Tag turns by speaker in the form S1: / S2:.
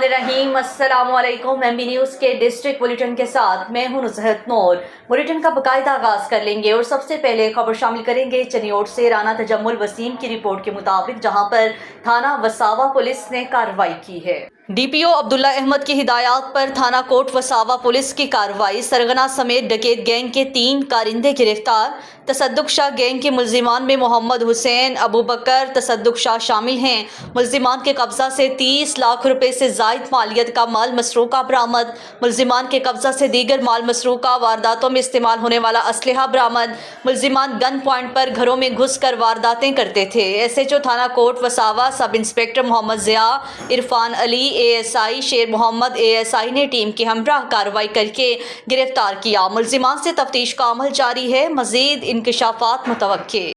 S1: बिस्मिल्लाहिर्रहमानिर्रहीम। अस्सलामु अलैकुम। MB न्यूज़ के डिस्ट्रिक्ट बुलेटिन के साथ मैं हूं नुसरत नूर। बुलेटिन का बाकायदा आगाज कर लेंगे और सबसे पहले खबर शामिल करेंगे चनियोट से राना तजम्मुल वसीम की रिपोर्ट के मुताबिक, जहां पर थाना वसावा पुलिस ने कार्रवाई की है। DPO अब्दुल्ला अहमद की हिदायत पर थाना कोट वसावा पुलिस की कार्रवाई। सरगना समेत डकैत गैंग के 3 कारिंदे गिरफ्तार। तसद्दुक शाह गैंग के मुल्जिमान में मोहम्मद हुसैन, अबू बकर, तसद्दुक शाह शामिल हैं। मुल्जिमान के कब्जा से 30 लाख रुपए से जायद मालियत का माल मसरूका बरामद। मुल्जिमान के कब्जा से दीगर माल मसरूका, वारदातों में इस्तेमाल होने वाला असलहा बरामद। मुल्जिमान गन पॉइंट पर घरों में घुस कर वारदातें करते थे। SHO थाना Kot Wasawa sub inspector Mohammad Zia, Irfan Ali, ASI Sher Mohammad ASI ने टीम के हमराह कार्रवाई करके गिरफ्तार किया। मुल्जिमान से तफ्तीश का अमल जारी है। मजीद इंकशाफात मुतवक्के।